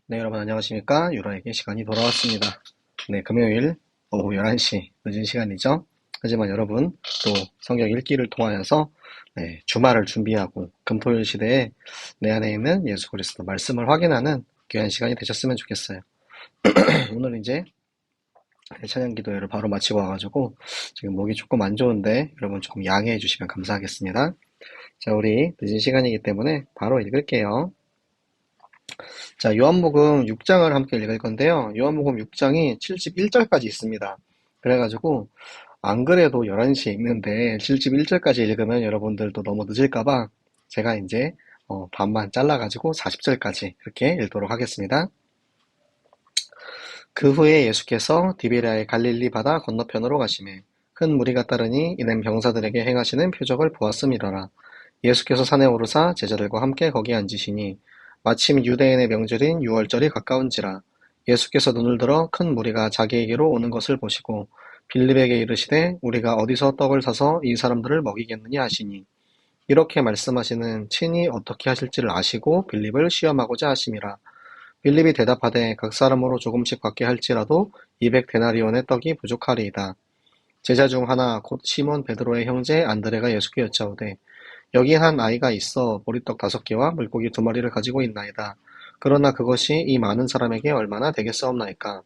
네, 여러분 안녕하십니까? 유라에게 시간이 돌아왔습니다. 네, 금요일 오후 11시 늦은 시간이죠. 하지만 여러분 또 성경 읽기를 통하여서 주말을 준비하고 금토일 시대에 내 안에 있는 예수 그리스도 말씀을 확인하는 귀한 시간이 되셨으면 좋겠어요. 오늘 이제 찬양 기도회를 바로 마치고 와가지고 지금 목이 조금 안 좋은데 여러분 조금 양해해 주시면 감사하겠습니다. 자, 우리 늦은 시간이기 때문에 바로 읽을게요. 자, 요한복음 6장을 함께 읽을 건데요. 요한복음 6장이 71절까지 있습니다. 그래가지고 안 그래도 11시에 읽는데 71절까지 읽으면 여러분들도 너무 늦을까봐 제가 이제 반만 잘라가지고 40절까지 이렇게 읽도록 하겠습니다. 그 후에 예수께서 디베랴의 갈릴리 바다 건너편으로 가시매 큰 무리가 따르니 이는 병사들에게 행하시는 표적을 보았음이러라. 예수께서 산에 오르사 제자들과 함께 거기 앉으시니 마침 유대인의 명절인 유월절이 가까운지라. 예수께서 눈을 들어 큰 무리가 자기에게로 오는 것을 보시고 빌립에게 이르시되 우리가 어디서 떡을 사서 이 사람들을 먹이겠느냐 하시니 이렇게 말씀하시는 친히 어떻게 하실지를 아시고 빌립을 시험하고자 하심이라. 빌립이 대답하되 각 사람으로 조금씩 받게 할지라도 200데나리온의 떡이 부족하리이다. 제자 중 하나 곧 시몬 베드로의 형제 안드레가 예수께 여짜오되 여기 한 아이가 있어 보리떡 5개와 물고기 2마리를 가지고 있나이다. 그러나 그것이 이 많은 사람에게 얼마나 되겠사옵나이까.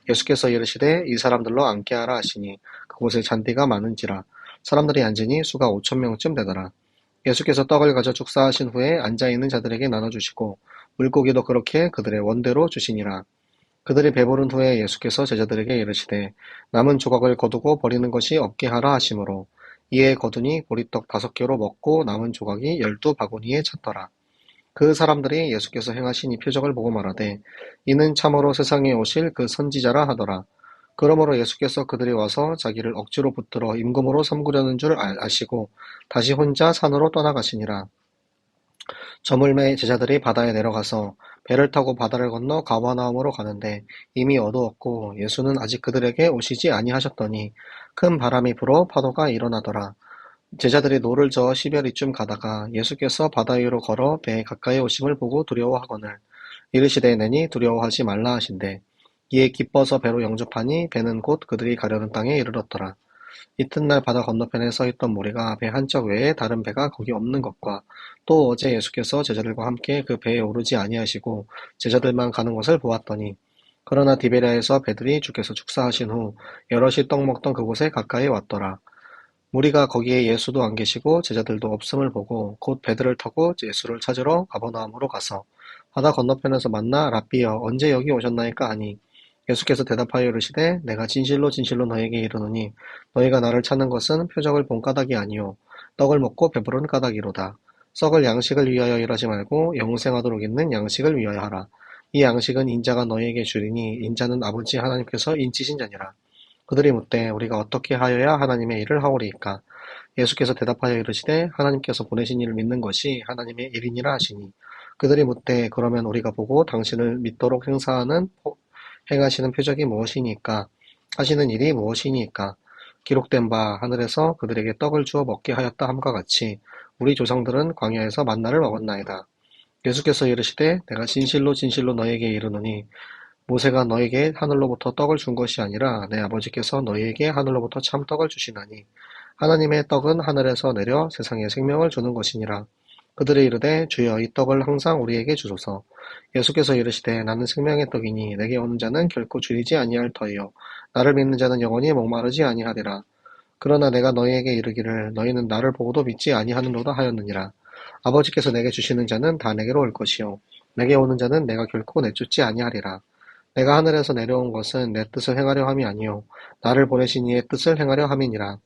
예수께서 이르시되 이 사람들로 앉게 하라 하시니 그곳에 잔디가 많은지라 사람들이 앉으니 수가 5,000명쯤 되더라. 예수께서 떡을 가져 축사하신 후에 앉아있는 자들에게 나눠주시고 물고기도 그렇게 그들의 원대로 주시니라. 그들이 배부른 후에 예수께서 제자들에게 이르시되 남은 조각을 거두고 버리는 것이 없게 하라 하시므로 이에 거두니 보리떡 5개로 먹고 남은 조각이 12바구니에 찼더라. 그 사람들이 예수께서 행하신 이 표적을 보고 말하되 이는 참으로 세상에 오실 그 선지자라 하더라. 그러므로 예수께서 그들이 와서 자기를 억지로 붙들어 임금으로 삼으려는 줄 아시고 다시 혼자 산으로 떠나가시니라. 저물매 제자들이 바다에 내려가서 배를 타고 바다를 건너 가버나움으로 가는데 이미 어두웠고 예수는 아직 그들에게 오시지 아니하셨더니 큰 바람이 불어 파도가 일어나더라. 제자들이 노를 저어 시베리쯤 가다가 예수께서 바다 위로 걸어 배에 가까이 오심을 보고 두려워하거늘 이르시되 내니 두려워하지 말라 하신대 이에 기뻐서 배로 영접하니 배는 곧 그들이 가려는 땅에 이르렀더라. 이튿날 바다 건너편에 서 있던 무리가 배 한 척 외에 다른 배가 거기 없는 것과 또 어제 예수께서 제자들과 함께 그 배에 오르지 아니하시고 제자들만 가는 것을 보았더니 그러나 디베랴에서 배들이 주께서 축사하신 후 여럿이 떡 먹던 그곳에 가까이 왔더라. 무리가 거기에 예수도 안 계시고 제자들도 없음을 보고 곧 배들을 타고 예수를 찾으러 가버나움으로 가서 바다 건너편에서 만나 랍비여 언제 여기 오셨나이까 하니 예수께서 대답하여 이르시되 내가 진실로 진실로 너에게 이르노니 너희가 나를 찾는 것은 표적을 본 까닭이 아니요 떡을 먹고 배부른 까닭이로다. 썩을 양식을 위하여 일하지 말고 영생하도록 있는 양식을 위하여 하라. 이 양식은 인자가 너희에게 주리니 인자는 아버지 하나님께서 인치신 자니라. 그들이 묻되 우리가 어떻게 하여야 하나님의 일을 하오리이까. 예수께서 대답하여 이르시되 하나님께서 보내신 이를 믿는 것이 하나님의 일이니라 하시니 그들이 묻되 그러면 우리가 보고 당신을 믿도록 행하시는 표적이 무엇이니까 하시는 일이 무엇이니까 기록된 바 하늘에서 그들에게 떡을 주어 먹게 하였다 함과 같이 우리 조상들은 광야에서 만나를 먹었나이다. 예수께서 이르시되 내가 진실로 진실로 너에게 이르노니 모세가 너에게 하늘로부터 떡을 준 것이 아니라 내 아버지께서 너희에게 하늘로부터 참 떡을 주시나니 하나님의 떡은 하늘에서 내려 세상에 생명을 주는 것이니라. 그들이 이르되 주여 이 떡을 항상 우리에게 주소서. 예수께서 이르시되 나는 생명의 떡이니 내게 오는 자는 결코 줄이지 아니할 터이요 나를 믿는 자는 영원히 목마르지 아니하리라. 그러나 내가 너희에게 이르기를 너희는 나를 보고도 믿지 아니하는도다 하였느니라. 아버지께서 내게 주시는 자는 다 내게로 올 것이요 내게 오는 자는 내가 결코 내쫓지 아니하리라. 내가 하늘에서 내려온 것은 내 뜻을 행하려 함이 아니요 나를 보내신 이의 뜻을 행하려 함이니라.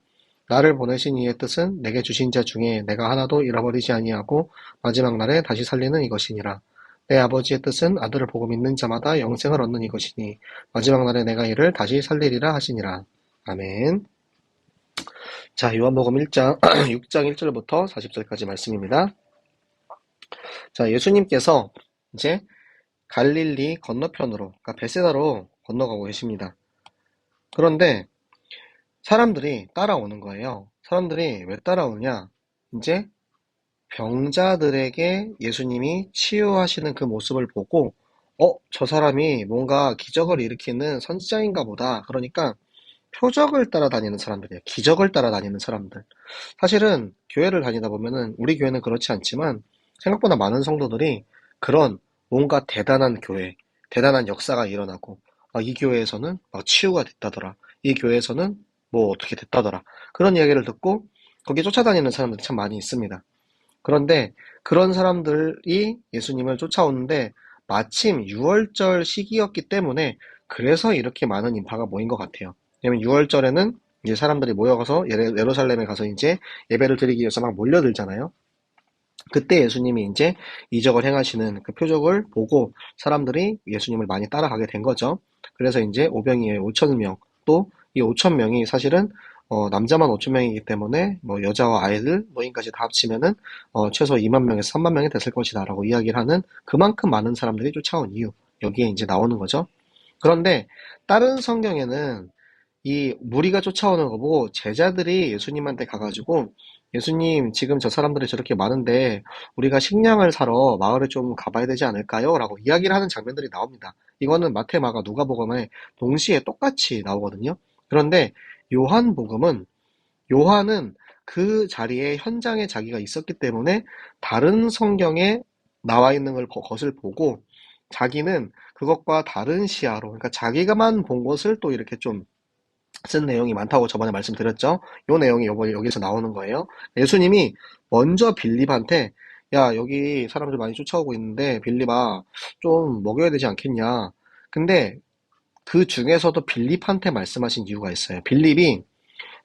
나를 보내신 이의 뜻은 내게 주신 자 중에 내가 하나도 잃어버리지 아니하고 마지막 날에 다시 살리는 이것이니라. 내 아버지의 뜻은 아들을 보고 믿는 자마다 영생을 얻는 이것이니 마지막 날에 내가 이를 다시 살리리라 하시니라. 아멘. 자, 요한복음 1장 6장 1절부터 40절까지 말씀입니다. 자, 예수님께서 이제 갈릴리 건너편으로, 그러니까 베세다로 건너가고 계십니다. 그런데 사람들이 따라오는 거예요. 사람들이 왜 따라오냐? 이제 병자들에게 예수님이 치유하시는 그 모습을 보고 저 사람이 뭔가 기적을 일으키는 선지자인가 보다. 그러니까 표적을 따라다니는 사람들이에요. 기적을 따라다니는 사람들. 사실은 교회를 다니다 보면은 우리 교회는 그렇지 않지만 생각보다 많은 성도들이 그런 뭔가 대단한 교회, 대단한 역사가 일어나고 이 교회에서는 막 치유가 됐다더라. 이 교회에서는 뭐 어떻게 됐다더라. 그런 이야기를 듣고 거기에 쫓아다니는 사람들이 참 많이 있습니다. 그런데 그런 사람들이 예수님을 쫓아오는데 마침 6월절 시기였기 때문에 그래서 이렇게 많은 인파가 모인 것 같아요. 왜냐면 6월절에는 이제 사람들이 모여가서 예루살렘에 가서 이제 예배를 드리기 위해서 막 몰려들잖아요. 그때 예수님이 이제 이적을 행하시는 그 표적을 보고 사람들이 예수님을 많이 따라가게 된 거죠. 그래서 이제 오병이어의 5천 명, 또 이 5천 명이 사실은 남자만 5천 명이기 때문에 뭐 여자와 아이들, 노인까지 다 합치면은 최소 2만 명에서 3만 명이 됐을 것이다라고 이야기를 하는 그만큼 많은 사람들이 쫓아온 이유, 여기에 이제 나오는 거죠. 그런데 다른 성경에는 이 무리가 쫓아오는 거 보고 제자들이 예수님한테 가가지고 예수님 지금 저 사람들이 저렇게 많은데 우리가 식량을 사러 마을에 좀 가봐야 되지 않을까요? 라고 이야기를 하는 장면들이 나옵니다. 이거는 마태, 마가, 누가복음에 동시에 똑같이 나오거든요. 그런데 요한복음은 요한은 그 자리에 현장에 자기가 있었기 때문에 다른 성경에 나와 있는 것을 보고 자기는 그것과 다른 시야로 그러니까 자기가만 본 것을 또 이렇게 좀 쓴 내용이 많다고 저번에 말씀드렸죠. 요 내용이 여기서 나오는 거예요. 예수님이 먼저 빌립한테 야, 여기 사람들 많이 쫓아오고 있는데 빌립아, 좀 먹여야 되지 않겠냐. 근데 그 중에서도 빌립한테 말씀하신 이유가 있어요. 빌립이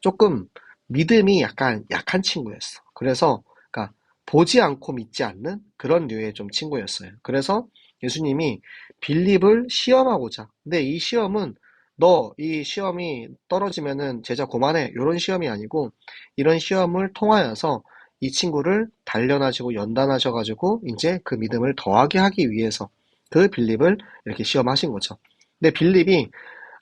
조금 믿음이 약간 약한 친구였어. 그래서 그러니까 보지 않고 믿지 않는 그런 류의 좀 친구였어요. 그래서 예수님이 빌립을 시험하고자. 근데 이 시험은 너 이 시험이 떨어지면은 제자 고만해. 이런 시험이 아니고 이런 시험을 통하여서 이 친구를 단련하시고 연단하셔가지고 이제 그 믿음을 더하게 하기 위해서 그 빌립을 이렇게 시험하신 거죠. 근데 빌립이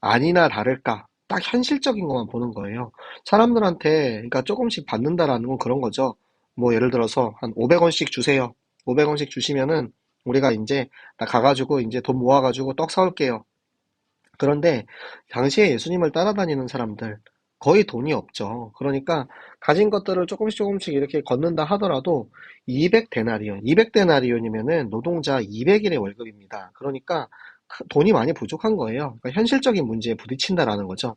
아니나 다를까 딱 현실적인 것만 보는 거예요. 사람들한테 그러니까 조금씩 받는다라는 건 그런 거죠. 뭐 예를 들어서 한 500원씩 주세요. 500원씩 주시면은 우리가 이제 나 가가지고 이제 돈 모아가지고 떡 사올게요. 그런데 당시에 예수님을 따라다니는 사람들 거의 돈이 없죠. 그러니까 가진 것들을 조금씩 조금씩 이렇게 걷는다 하더라도 200데나리온, 200데나리온이면은 노동자 200일의 월급입니다. 그러니까 돈이 많이 부족한 거예요. 그러니까 현실적인 문제에 부딪힌다라는 거죠.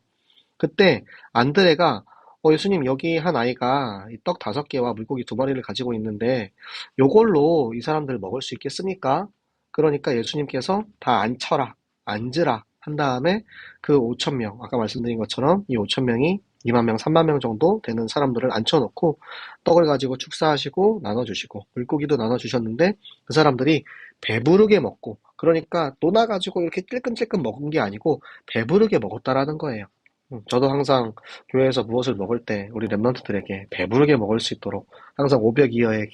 그때 안드레가 예수님 여기 한 아이가 떡 5개와 물고기 2마리를 가지고 있는데 요걸로 이 사람들 먹을 수 있겠습니까? 그러니까 예수님께서 다 앉혀라, 앉으라 한 다음에 그 5천 명, 아까 말씀드린 것처럼 이 5천 명이 2만 명, 3만 명 정도 되는 사람들을 앉혀놓고 떡을 가지고 축사하시고 나눠주시고 물고기도 나눠주셨는데 그 사람들이 배부르게 먹고 그러니까 노나가지고 이렇게 찔끔찔끔 먹은 게 아니고 배부르게 먹었다라는 거예요. 저도 항상 교회에서 무엇을 먹을 때 우리 랩런트들에게 배부르게 먹을 수 있도록 항상 오병이어의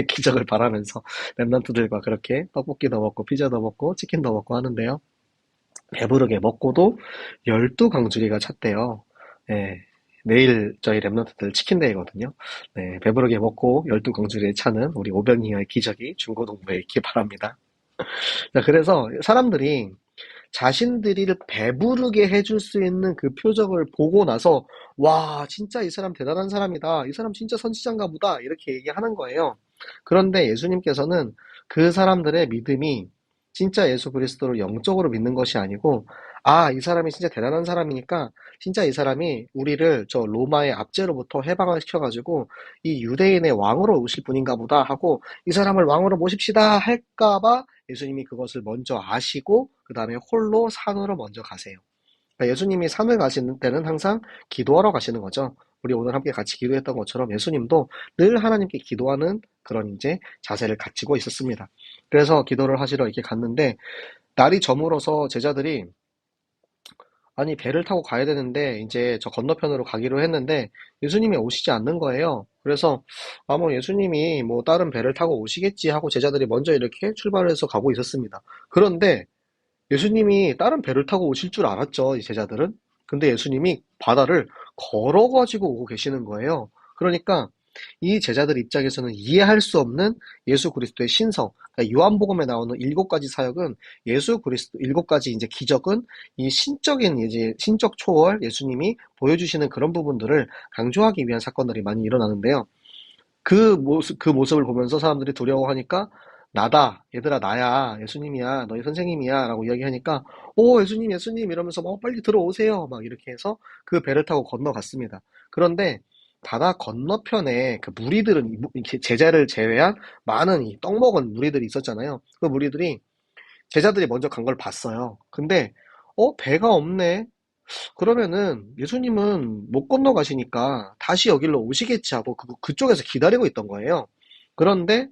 기적을 바라면서 랩런트들과 그렇게 떡볶이도 먹고 피자도 먹고 치킨도 먹고 하는데요. 배부르게 먹고도 12강주리가 찼대요. 예, 내일 저희 랩런트들 치킨데이거든요. 네, 배부르게 먹고 12강주리에 차는 우리 오병이어의 기적이 중고동부에 있기 바랍니다. 자, 그래서 사람들이 자신들이 배부르게 해줄 수 있는 그 표적을 보고 나서 와 진짜 이 사람 대단한 사람이다 이 사람 진짜 선지자인가 보다 이렇게 얘기하는 거예요. 그런데 예수님께서는 그 사람들의 믿음이 진짜 예수 그리스도를 영적으로 믿는 것이 아니고 이 사람이 진짜 대단한 사람이니까 진짜 이 사람이 우리를 저 로마의 압제로부터 해방을 시켜가지고 이 유대인의 왕으로 오실 분인가 보다 하고 이 사람을 왕으로 모십시다 할까봐 예수님이 그것을 먼저 아시고 그 다음에 홀로 산으로 먼저 가세요. 그러니까 예수님이 산을 가시는 때는 항상 기도하러 가시는 거죠. 우리 오늘 함께 같이 기도했던 것처럼 예수님도 늘 하나님께 기도하는 그런 이제 자세를 갖추고 있었습니다. 그래서 기도를 하시러 이렇게 갔는데 날이 저물어서 제자들이 아니 배를 타고 가야 되는데 이제 저 건너편으로 가기로 했는데 예수님이 오시지 않는 거예요. 그래서 뭐 예수님이 뭐 다른 배를 타고 오시겠지 하고 제자들이 먼저 이렇게 출발을 해서 가고 있었습니다. 그런데 예수님이 다른 배를 타고 오실 줄 알았죠, 이 제자들은. 근데 예수님이 바다를 걸어가지고 오고 계시는 거예요. 그러니까 이 제자들 입장에서는 이해할 수 없는 예수 그리스도의 신성, 그러니까 요한복음에 나오는 7가지 사역은 예수 그리스도 7가지 이제 기적은 이 신적인 이제 신적 초월 예수님이 보여주시는 그런 부분들을 강조하기 위한 사건들이 많이 일어나는데요. 그 모습을 보면서 사람들이 두려워하니까 나다, 얘들아 나야, 예수님이야, 너희 선생님이야 라고 이야기하니까 오 예수님 예수님 이러면서 빨리 들어오세요 막 이렇게 해서 그 배를 타고 건너갔습니다. 그런데 바다 건너편에 그 무리들은 이렇게 제자를 제외한 많은 이 떡 먹은 무리들이 있었잖아요. 그 무리들이 제자들이 먼저 간 걸 봤어요. 근데 배가 없네. 그러면은 예수님은 못 건너가시니까 다시 여기로 오시겠지 하고 그쪽에서 기다리고 있던 거예요. 그런데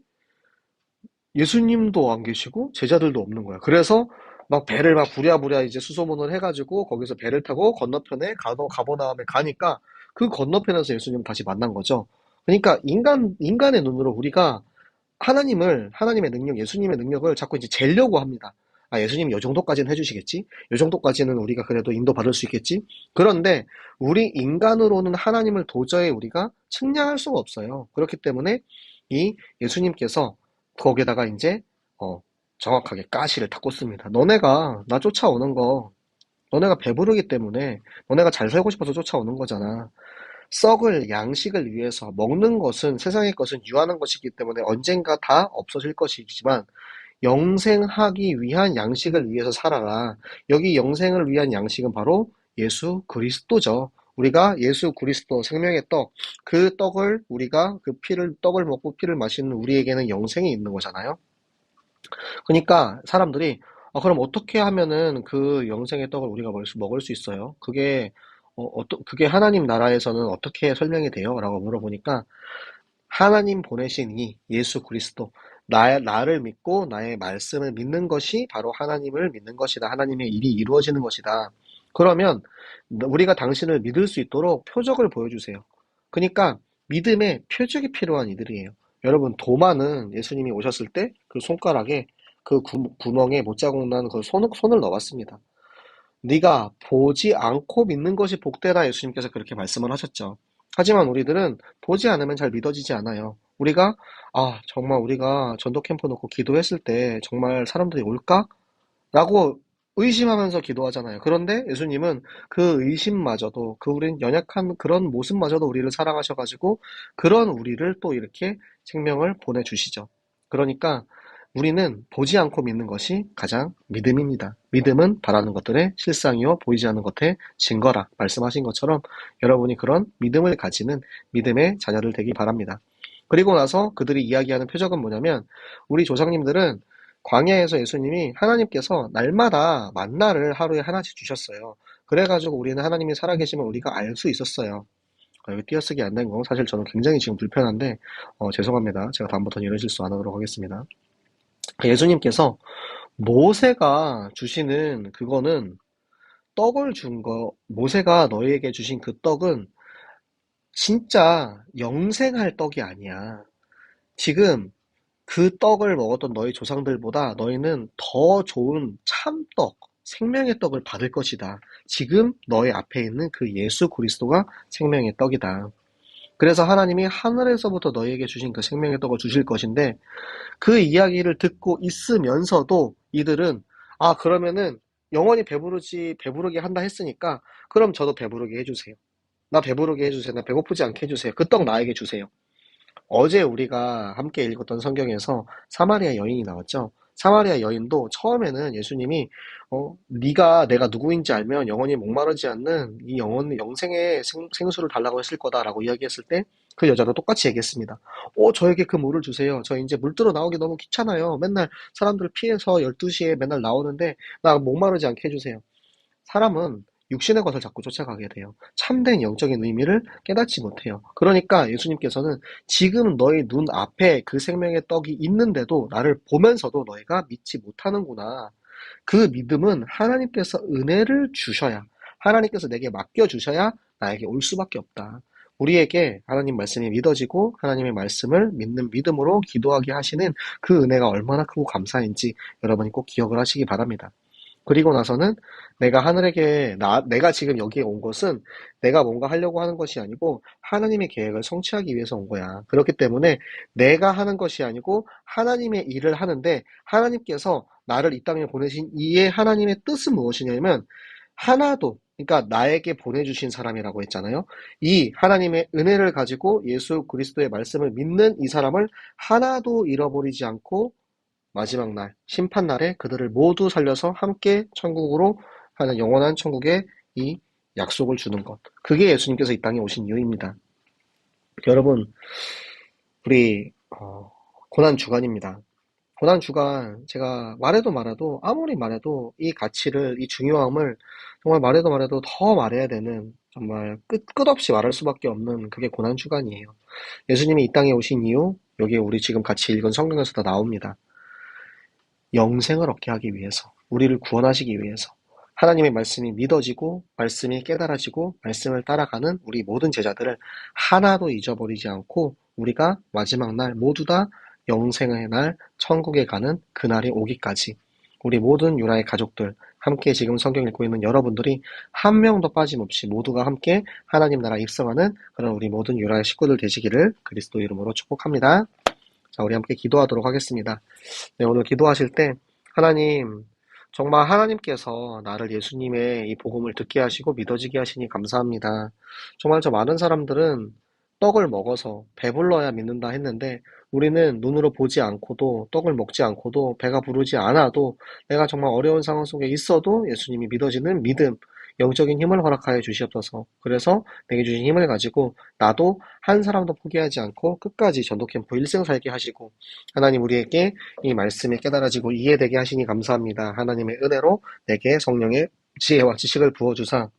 예수님도 안 계시고 제자들도 없는 거야. 그래서 막 배를 막 부랴부랴 이제 수소문을 해가지고 거기서 배를 타고 건너편에 가버나움에 가니까 그 건너편에서 예수님 다시 만난 거죠. 그러니까 인간의 눈으로 우리가 하나님의 능력, 예수님의 능력을 자꾸 이제 재려고 합니다. 아, 예수님 요 정도까지는 해주시겠지? 요 정도까지는 우리가 그래도 인도받을 수 있겠지? 그런데 우리 인간으로는 하나님을 도저히 우리가 측량할 수가 없어요. 그렇기 때문에 이 예수님께서 거기에다가 이제 정확하게 가시를 다 꽂습니다. 너네가 나 쫓아오는 거, 너네가 배부르기 때문에 너네가 잘 살고 싶어서 쫓아오는 거잖아. 썩을 양식을 위해서 먹는 것은 세상의 것은 유한한 것이기 때문에 언젠가 다 없어질 것이지만 영생하기 위한 양식을 위해서 살아라. 여기 영생을 위한 양식은 바로 예수 그리스도죠. 우리가 예수 그리스도 생명의 떡, 그 떡을 우리가 떡을 먹고 피를 마시는 우리에게는 영생이 있는 거잖아요. 그러니까 사람들이 그럼 어떻게 하면은 그 영생의 떡을 우리가 먹을 수 있어요? 그게 하나님 나라에서는 어떻게 설명이 돼요? 라고 물어보니까 하나님 보내신 이 예수 그리스도, 나를 믿고 나의 말씀을 믿는 것이 바로 하나님을 믿는 것이다. 하나님의 일이 이루어지는 것이다. 그러면 우리가 당신을 믿을 수 있도록 표적을 보여주세요. 그러니까 믿음의 표적이 필요한 이들이에요. 여러분, 도마는 예수님이 오셨을 때 그 손가락에 그 구멍에 못자국 난 그 손을 넣어봤습니다. 네가 보지 않고 믿는 것이 복되다 예수님께서 그렇게 말씀을 하셨죠. 하지만 우리들은 보지 않으면 잘 믿어지지 않아요. 정말 우리가 전도 캠프 놓고 기도했을 때 정말 사람들이 올까? 라고 의심하면서 기도하잖아요. 그런데 예수님은 그 의심마저도, 우린 연약한 그런 모습마저도 우리를 사랑하셔가지고 그런 우리를 또 이렇게 생명을 보내주시죠. 그러니까 우리는 보지 않고 믿는 것이 가장 믿음입니다. 믿음은 바라는 것들의 실상이요 보이지 않는 것의 증거라 말씀하신 것처럼 여러분이 그런 믿음을 가지는 믿음의 자녀들 되기 바랍니다. 그리고 나서 그들이 이야기하는 표적은 뭐냐면 우리 조상님들은 광야에서 예수님이 하나님께서 날마다 만나를 하루에 하나씩 주셨어요. 그래가지고 우리는 하나님이 살아계심을 우리가 알 수 있었어요. 여기 띄어쓰기 안 된 거 사실 저는 굉장히 지금 불편한데 죄송합니다. 제가 다음부터는 이런 실수 안 하도록 하겠습니다. 예수님께서 모세가 주시는 그거는 모세가 너희에게 주신 그 떡은 진짜 영생할 떡이 아니야. 지금 그 떡을 먹었던 너희 조상들보다 너희는 더 좋은 참떡, 생명의 떡을 받을 것이다. 지금 너희 앞에 있는 그 예수 그리스도가 생명의 떡이다. 그래서 하나님이 하늘에서부터 너희에게 주신 그 생명의 떡을 주실 것인데 그 이야기를 듣고 있으면서도 이들은 그러면은 영원히 배부르게 한다 했으니까 그럼 저도 배부르게 해주세요. 나 배부르게 해주세요. 나 배고프지 않게 해주세요. 그 떡 나에게 주세요. 어제 우리가 함께 읽었던 성경에서 사마리아 여인이 나왔죠. 사마리아 여인도 처음에는 예수님이 내가 누구인지 알면 영원히 목마르지 않는 이 영생의 생수를 달라고 했을 거다라고 이야기했을 때 그 여자도 똑같이 얘기했습니다. 저에게 그 물을 주세요. 저 이제 물 들어 나오기 너무 귀찮아요. 맨날 사람들 피해서 12시에 맨날 나오는데 나 목마르지 않게 해주세요. 사람은 육신의 것을 자꾸 쫓아가게 돼요. 참된 영적인 의미를 깨닫지 못해요. 그러니까 예수님께서는 지금 너희 눈 앞에 그 생명의 떡이 있는데도 나를 보면서도 너희가 믿지 못하는구나. 그 믿음은 하나님께서 은혜를 주셔야, 하나님께서 내게 맡겨주셔야 나에게 올 수밖에 없다. 우리에게 하나님 말씀이 믿어지고 하나님의 말씀을 믿는 믿음으로 기도하게 하시는 그 은혜가 얼마나 크고 감사한지 여러분이 꼭 기억을 하시기 바랍니다. 그리고 나서는 내가 지금 여기에 온 것은 내가 뭔가 하려고 하는 것이 아니고 하나님의 계획을 성취하기 위해서 온 거야. 그렇기 때문에 내가 하는 것이 아니고 하나님의 일을 하는데, 하나님께서 나를 이 땅에 보내신 이의 하나님의 뜻은 무엇이냐면, 하나도, 그러니까 나에게 보내주신 사람이라고 했잖아요. 이 하나님의 은혜를 가지고 예수 그리스도의 말씀을 믿는 이 사람을 하나도 잃어버리지 않고 마지막 날, 심판날에 그들을 모두 살려서 함께 천국으로 하는 영원한 천국의 이 약속을 주는 것. 그게 예수님께서 이 땅에 오신 이유입니다. 여러분, 우리 고난주간입니다. 고난주간, 제가 말해도 말해도, 아무리 말해도 이 가치를, 이 중요함을 정말 말해도 말해도 더 말해야 되는, 정말 끝없이 말할 수밖에 없는 그게 고난주간이에요. 예수님이 이 땅에 오신 이유, 여기 우리 지금 같이 읽은 성경에서도 나옵니다. 영생을 얻게 하기 위해서, 우리를 구원하시기 위해서, 하나님의 말씀이 믿어지고 말씀이 깨달아지고 말씀을 따라가는 우리 모든 제자들을 하나도 잊어버리지 않고 우리가 마지막 날 모두 다 영생의 날 천국에 가는 그날이 오기까지 우리 모든 유라의 가족들, 함께 지금 성경 읽고 있는 여러분들이 한 명도 빠짐없이 모두가 함께 하나님 나라 입성하는 그런 우리 모든 유라의 식구들 되시기를 그리스도 이름으로 축복합니다. 자, 우리 함께 기도하도록 하겠습니다. 네, 오늘 기도하실 때 하나님, 정말 하나님께서 나를 예수님의 이 복음을 듣게 하시고 믿어지게 하시니 감사합니다. 정말 저 많은 사람들은 떡을 먹어서 배불러야 믿는다 했는데, 우리는 눈으로 보지 않고도, 떡을 먹지 않고도, 배가 부르지 않아도, 내가 정말 어려운 상황 속에 있어도 예수님이 믿어지는 믿음, 영적인 힘을 허락하여 주시옵소서. 그래서 내게 주신 힘을 가지고 나도 한 사람도 포기하지 않고 끝까지 전도캠프 일생 살게 하시고, 하나님 우리에게 이 말씀이 깨달아지고 이해되게 하시니 감사합니다. 하나님의 은혜로 내게 성령의 지혜와 지식을 부어주사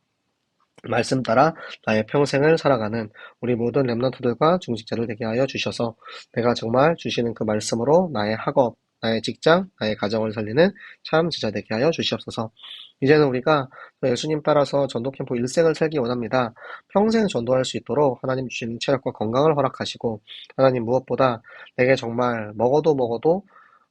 말씀 따라 나의 평생을 살아가는 우리 모든 렘넌트들과 중직자를 되게 하여 주셔서 내가 정말 주시는 그 말씀으로 나의 학업, 나의 직장, 나의 가정을 살리는 참 제자 되게 하여 주시옵소서. 이제는 우리가 예수님 따라서 전도캠프 일생을 살기 원합니다. 평생 전도할 수 있도록 하나님 주시는 체력과 건강을 허락하시고, 하나님 무엇보다 내게 정말 먹어도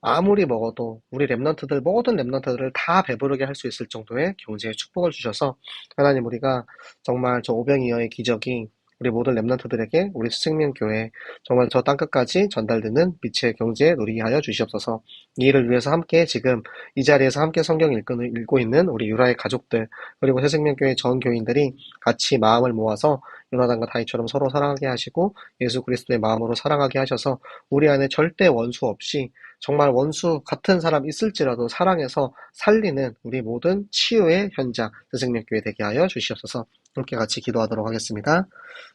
아무리 먹어도 우리 렘넌트들, 모든 렘넌트들을 다 배부르게 할 수 있을 정도의 경제의 축복을 주셔서 하나님 우리가 정말 저 오병이어의 기적이 우리 모든 렘넌트들에게 우리 수생명교회 정말 저 땅끝까지 전달되는 빛의 경제에 누리게 하여 주시옵소서. 이 일을 위해서 함께 지금 이 자리에서 함께 성경 읽고 있는 우리 유라의 가족들, 그리고 새생명교회 전 교인들이 같이 마음을 모아서 요나단과 다윗처럼 서로 사랑하게 하시고 예수 그리스도의 마음으로 사랑하게 하셔서 우리 안에 절대 원수 없이 정말 원수 같은 사람 있을지라도 사랑해서 살리는 우리 모든 치유의 현장 새생명교회 되게 하여 주시옵소서. 함께 같이 기도하도록 하겠습니다.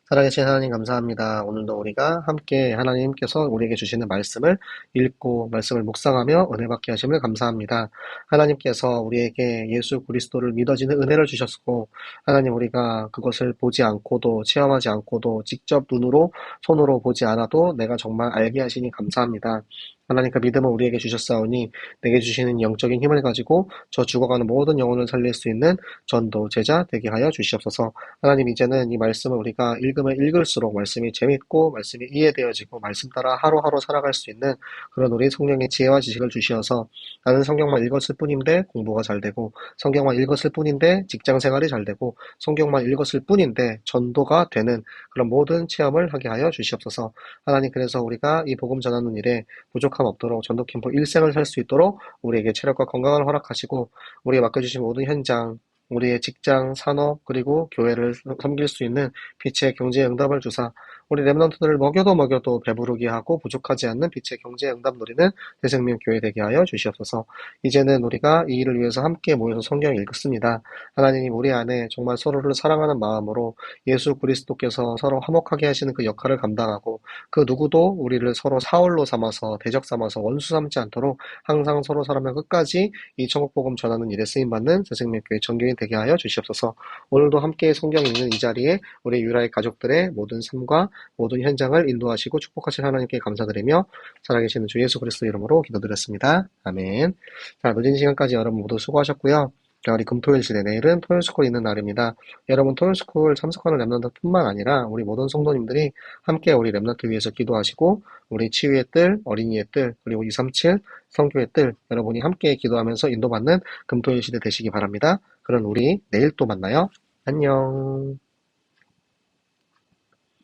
살아계신 하나님 감사합니다. 오늘도 우리가 함께 하나님께서 우리에게 주시는 말씀을 읽고 말씀을 묵상하며 은혜 받게 하심을 감사합니다. 하나님께서 우리에게 예수 그리스도를 믿어지는 은혜를 주셨고, 하나님 우리가 그것을 보지 않고도 체험하지 않고도 직접 눈으로 손으로 보지 않아도 내가 정말 알게 하시니 감사합니다. 하나님 그 믿음을 우리에게 주셨사오니 내게 주시는 영적인 힘을 가지고 저 죽어가는 모든 영혼을 살릴 수 있는 전도 제자 되게 하여 주시옵소서. 하나님 이제는 이 말씀을 우리가 읽으면 읽을수록 말씀이 재밌고 말씀이 이해되어지고 말씀 따라 하루하루 살아갈 수 있는 그런 우리 성령의 지혜와 지식을 주시어서 나는 성경만 읽었을 뿐인데 공부가 잘 되고, 성경만 읽었을 뿐인데 직장 생활이 잘 되고, 성경만 읽었을 뿐인데 전도가 되는 그런 모든 체험을 하게 하여 주시옵소서. 하나님 그래서 우리가 이 복음 전하는 일에 부족함 없도록 전도캠프 일생을 살 수 있도록 우리에게 체력과 건강을 허락하시고, 우리에게 맡겨주신 모든 현장, 우리의 직장, 산업, 그리고 교회를 섬길 수 있는 빛의 경제의 응답을 주사 우리 렘넌트들을 먹여도 배부르게 하고 부족하지 않는 빛의 경제의 응답 누리는 새생명교회 되게 하여 주시옵소서. 이제는 우리가 이 일을 위해서 함께 모여서 성경을 읽습니다. 하나님 우리 안에 정말 서로를 사랑하는 마음으로 예수 그리스도께서 서로 화목하게 하시는 그 역할을 감당하고, 그 누구도 우리를 서로 사울로 삼아서 대적 삼아서 원수 삼지 않도록 항상 서로 사랑하며 끝까지 이 천국복음 전하는 일에 쓰임받는 새생명교회 전교인 되게 하여 주시옵소서. 오늘도 함께 성경 읽는 이 자리에 우리 유라의 가족들의 모든 삶과 모든 현장을 인도하시고 축복하신 하나님께 감사드리며 살아계시는 주 예수 그리스도 이름으로 기도드렸습니다. 아멘. 자, 늦은 시간까지 여러분 모두 수고하셨고요. 자, 우리 금토일 시대, 내일은 토요일스쿨 있는 날입니다. 여러분, 토요일스쿨 참석하는 랩런트뿐만 아니라 우리 모든 성도님들이 함께 우리 랩런트 위해서 기도하시고 우리 치유의 뜰, 어린이의 뜰, 그리고 237 성교의 뜰 여러분이 함께 기도하면서 인도받는 금토일 시대 되시기 바랍니다. 그럼 우리 내일 또 만나요. 안녕.